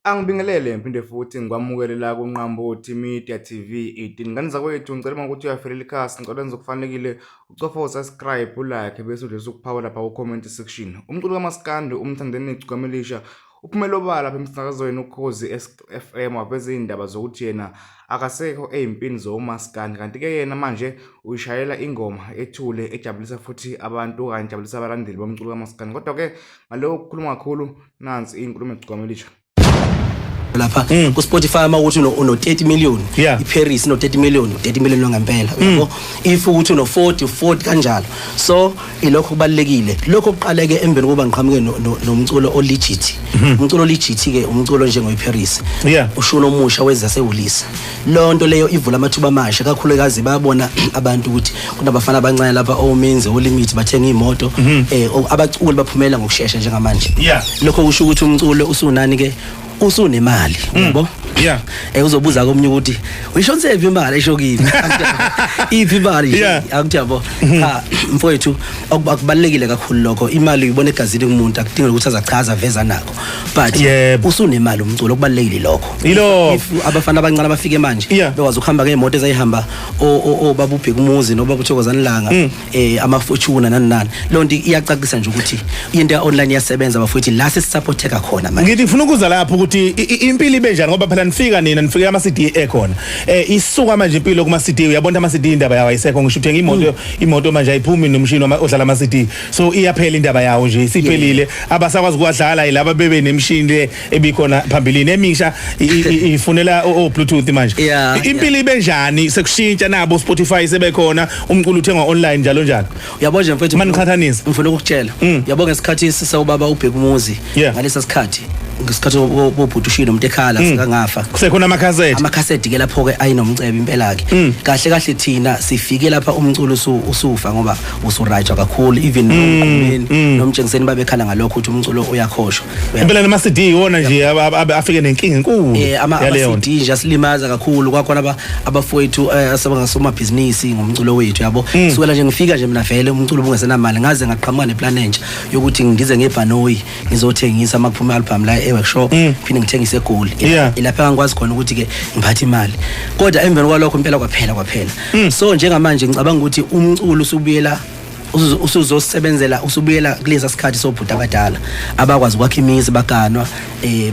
Angibingelele ngiphinde futhi ngikwamukele la kuNqambothi Media TV 18. Ngani zakwethu ngicela ukuthi uyafelela ikhasi ngicela nizokufanelekile ucofa subscribe ulike bese udlisa ukuphawa lapha ku comment section. Umculo kaMaskandi umthandeni igcamelisha uphumela obala lapha emsakazweni Ukhozi FM waveza indaba zokuthi yena akasekho ezimpini zoMaskandi kanti ke yena manje uyishayela ingoma ethule ejabulisa futhi abantu kanye ejabulisa abalandeli bomculo kaMaskandi. Kodwa ke ngaloko ukukhuluma kakhulu nansi inkulumo egcamelisha lapha ku Spotify mawuthi uno 30 million iParis no 30 million ngempela yabo if ukuthi uno 40 kanjalo so ilokho kubalekile lokho kuqaleke embeni kuba ngiqhamuke nomculo olegit umculo olegit ke umculo njengo iParis ushuno omusha wezasewulisa lonto leyo ivula amathuba amasha kakhulukazi bayabona abantu ukuthi kunabafana abancane lapha omenze olimit bathenga imoto abaculi baphumela ngokusheshsha njengamanje lokho kusho ukuthi umculo usunani ke usunemali yabo uzobuza komnye ukuthi uyishonsephi imali eshokini iphi imali akuthi yabo mfowethu akubalekile kakhulu lokho imali uyibona egazini kumuntu akudingela ukuthi azachaza veza nakho but usunemali umculo okubalekile lokho abafana abancane abafike manje bekwazi ukuhamba ngeemoto ezayihamba babubheka umuzi noba kuthokozana ilanga amafortune nanani lonto iyacacisa nje ukuthi into online iyasebenza bafowethu la sesupporteka khona manje ngithi ngifuna ukuza lapho ukuthi impilo ibenjani ngoba phela nifika nina nifike ama CD ekhona isuka manje impilo kuma CD uyabona ama CD indaba yawo ayisekho ngisho uthenga imoto manje ayiphumi nomshini odlala ama CD so iyaphela indaba yawo nje siphelile abasakwazi ukwadlala yilaba bebe nemshini le ebikhona phambilini emisha ifunela Bluetooth manje impilo ibenjani sekushintsha nabo Spotify sebekhona umculo uthengwa online njalo uyabona nje mfethu maniqhathanisa ngifuna ukukutshela uyabona ngesikhathi sisawubaba ubheka umuzi ngalesa sikhathi ngesikhathi bobhutushile umuntu ekhala sikangafa kusekhona amacassette ke lapho ke ayinomcebe impela ke kahle thina sifike lapha umculo usufa ngoba usuright kakhulu even nomqumeni nomtshengiseni babekhala ngalokho ukuthi umculo uyakhoshwa impela nama CD iwona nje afike nenkinga enkulu ama CD nje asilimaza kakhulu kwakhona abafowethu asabangasoma business ngomculo wethu yabo sukela nje ngifika nje mina vele umculo bungesenamali ngaze ngaqhamuka neplan entsha yokuthi ngize ngebhanoyi ngizothengisa amaphuma album la workshop phinde ngithengise eGoli ilapha ngikwazi khona ukuthi ke ngiphathe imali kodwa emveni kwalokho impela kwaphela so njengamanje ngicabanga ukuthi umculo usuzosebenzela usubuyela kuleza sikhathi sobhuda abadala abakwazi ukwakha imizi baganwa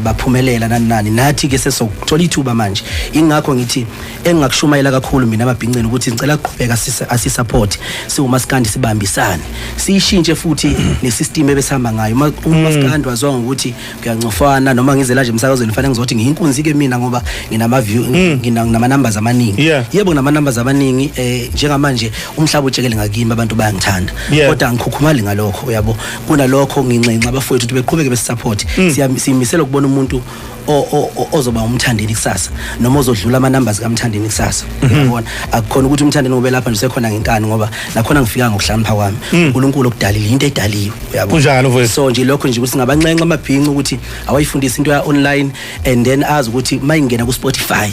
baphumelela nani nathi ke sesokuthola ithuba manje ingakho ngithi engingakushumayela kakhulu mina ababhincene ukuthi ngicela ukuqhubeka asisupport siwuMaskandi sibambisane siyishintshe futhi nesystem ebesihamba ngayo uMaskandi wazonga ukuthi kuyancofana noma ngizela nje emsakazweni fanele ngizothi ngiyinkunzi ke mina ngoba nginama view nginama numbers amaningi yebo nginama numbers amaningi njengamanje umhlaba utshekele ngakimi abantu bayangithanda kodwa ngikhukhumali ngalokho uyabo kunalokho nginxenxa abafowethu ukuthi beqhubeke besisupport simisela ukubona umuntu ozoba umthandeni kusasa noma ozodlula ama numbers kaMthandeni kusasa uyabona akukhona ukuthi umthandeni ngobe lapha nje sekhona ngenkani ngoba nakhona ngifika ngokuhlampha kwami uNkulunkulu okudalile into edaliwe uyabo kunjalo mfowethu so nje lokho nje ukuthi singabanxenxa amabhinqa ukuthi awayifundisa into ya online and then azi ukuthi mayingena ku Spotify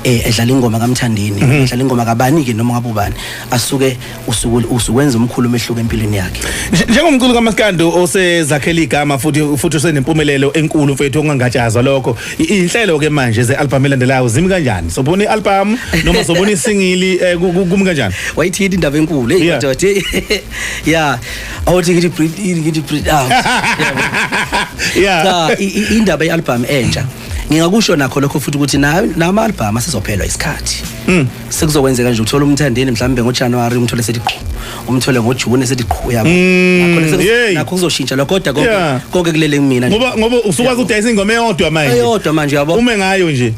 edlala ingoma kaMthandeni edlala ingoma kabani ke noma ngabubani asuke usukwenza umkhulu umehluko empilweni yakhe njengomculo kaMaskandi osezakhela igama futhi usenempumelelo enkulu mfethu ongangatshazwa lokho inhlelo ke manje ze-album elandelayo zimi kanjani sobona i-album noma sobona isingle kumi kanjani wayithini indaba enkulu awuthi ngithi breathe out indaba ye-album entsha ngingakusho nakho lokho futhi ukuthi nama album asizophelwa isikhathi sekuzokwenzeka nje uthola umthandeni mhlambe ngoJanuary umthole sethi umthole ngoJune sethi yabo nakho kuzoshintsha lokho kodwa konke kulele kumina ngoba usukwazi ukudayisa ingoma eyodwa manje yabo ume ngayo nje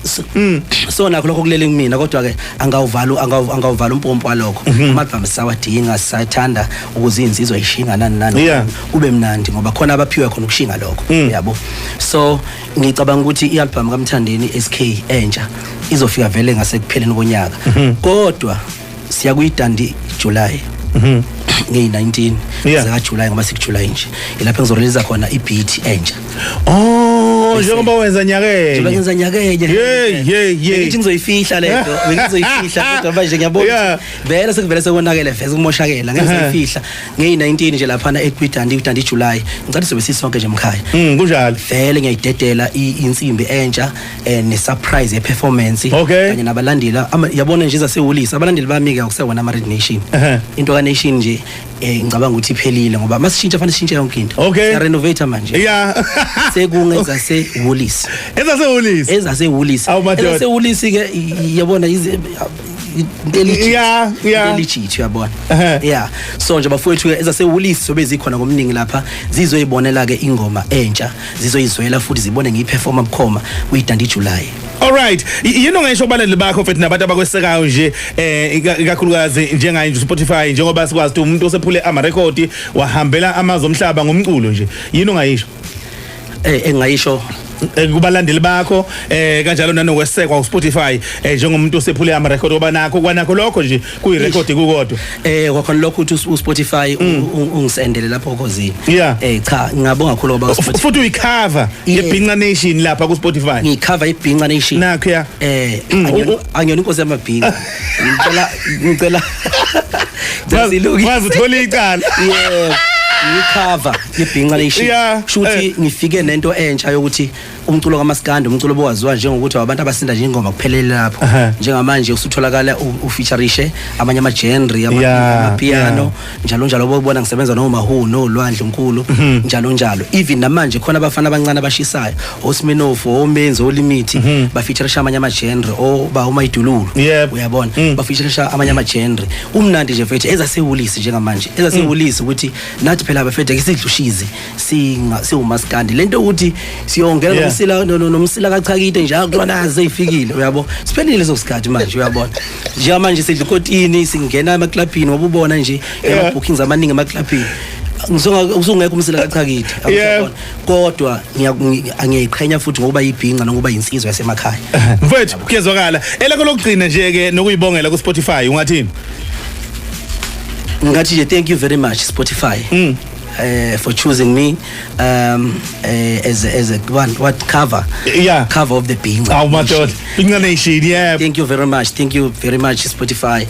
so nakho lokho kulele kumina kodwa ke angawuvala umpompo walokho ama album sawadinga sathanda ukuze insizwa ishinga nani kube mnandi ngoba khona abaphiwe khona ukushinga lokho yabo so ngicabanga ukuthi i-album kaMthandeni SK entsha izofika vele ngasekupheleni konyaka kodwa siya kuyidandi July nge-19 zaka July ngoba sikuJuly nje ilapha ngizorelease khona ibeat entsha Oh njengoba wenza nyakeni njengoba ngenza nyakeni ngithi ngizoyifihla lento ngizoyifihla kodwa manje ngiyabona vele sekuvele sekonakele vese kumoshakela ngizoyifihla ngiyi19 nje lapha ekwidandi July ngicela sibe sisonke nje emkhaya kunjalo vele ngiyidedela insimbi entsha ne surprise ye performance kanye nabalandeli yabona nje zasewulisa abalandeli bami ke akusewona ama Red Nation into ka Nation nje ngicabanga ukuthi iphelile ngoba masishintsha fanele sishintshe yonke into ya renovate manje sekungenza sewulisa ezasewulisa ezasewulisi ke yabona intelligent yabona so nje bafowethu ezasewulisi sobe zikhona ngomningi lapha zizoyibonela ke ingoma entsha zizoyizwela futhi zibone ngiyiperforma bukhoma kuyidandi July. Alright, yini ngisho abalandeli bakho mfethu nabantu abakwesekayo nje ikakhulukazi njengaye nje Spotify njengoba sikwazi ukuthi umuntu osephule ama record wahambela amazwe omhlaba ngomculo nje yini ongayisho engayisho kubalandeli bakho kanjalo nanokwesekwa uSpotify njengomuntu osephule ama record oba nakho kwanakho lokho nje kuyi record kukodwa kwakhona lokho uthi uSpotify ungisendele lapho kozini cha ngiyabonga kakhulu ngoba uSpotify futhi uyicover yeBhinqa Nation lapha kuSpotify ngicover yeBhinqa Nation nakho ya angiyona inkosi yamabhinqa ngicela wazi uthola icala ngicover yeBhinqa Nation shuthi ngifike nento entsha yokuthi umculo kaMaskandi umculo owaziwa njengokuthi abantu abasinda nje ingoma kuphelele lapho njengamanje usutholakala ufeaturishe amanye ama genre amapiano njalo obona ngisebenza noMahu noLwandle Nkulu njalo even namanje khona abafana abancane abashisayo oSminoff oMenzo oLimit bafeaturisha amanye ama genre oba uMaidululu uyabona bafeaturisha amanye ama genre umnandi nje mfethu ezasewulisi njengamanje ezasewulisi ukuthi nathi phela bafethu isidlushize siuMaskandi lento ukuthi siyongena nomsila kachakide nje akulona azeyifikile uyabo siphelile sosikhathi manje uyabona nje manje sidla ikotini singena emaclubini wabubona nje ema bookings amaningi emaclubini usungekho umsila kachakide akubona kodwa ngiyayiqhenya futhi ngoba iBhinqa nokuba insizwe yasemakhaya mfethu kuyezwakala elakho lokugcina nje ke nokuyibongela ku Spotify ungathini ngathi nje thank you very much Spotify for choosing me as a cover of the Bhinqa Bhinqa Nation thank you very much Spotify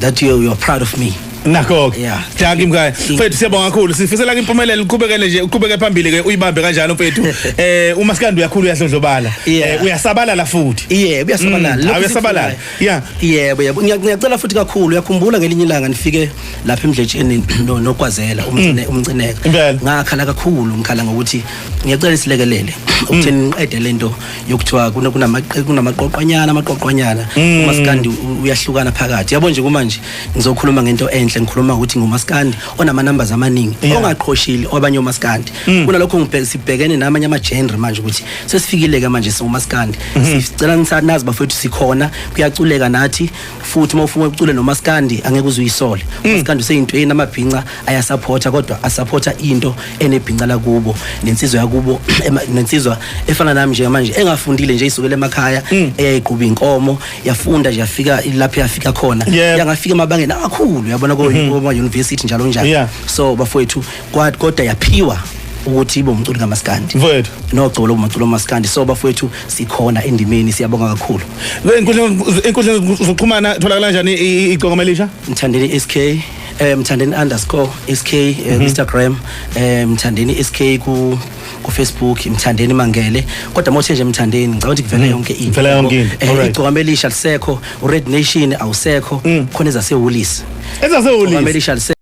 that you're proud of me nakho Jaki mkhaya mfethu siyabonga kakhulu sifisela impumelelo uqhubekele nje uqhubeke phambili ke uyibambe kanjalo mfethu uMaskandi uyakhulu uyahlondlobala uyasabalala futhi uyasabalala uyasabalala yebo ngiyacela futhi kakhulu uyakhumbula ngelinye ilanga nifike lapha eMdletsheni noKwazela umcineka ngakhala kakhulu ngikhala ngokuthi ngiyacela isilekelele ukutheni ngiqede lento yokuthiwa kunamaqoqonyana uMaskandi uyahlukana phakathi yabo nje kumanje ngizokhuluma ngento ngikhuluma ukuthi nguMaskandi onama numbers amaningi ongaqhoshile abanye uMaskandi kunalokho sibhekene namanye ama genre manje ukuthi sesifikile ke manje singuMaskandi sicela nazi bafethu sikhona kuyaculeka nathi futhi mawufuna ukucula noMaskandi angeke uzuyisole uMaskandi useyintweni amabhinqa ayasupporta kodwa asupporta into enebhinqa la kubo nensizwa yakubo nensizwa efana nami nje manje engafundile nje isukele emakhaya eyayiqhuba inkomo yafunda nje yafika lapha yafika khona yangafika emabangeni akakhulu yabona kuma university njalo so bafowethu kodwa yaphiwa ukuthi ibe umculi kaMaskandi mfowethu nocolo umculo kaMaskandi so bafowethu sikhona endimeni siyabonga kakhulu inkundla zokuxhumana tholakala kanjani igqoko elisha Mthandeni SK Mthandeni_SK Instagram Mthandeni SK ku Facebook Mthandeni Mangele kodwa mothe nje Mthandeni ngicabanga ukuthi kuvela yonke into igqoko elisha lisekho uRed Nation awusekho khona ezasewulisi ezasewulisi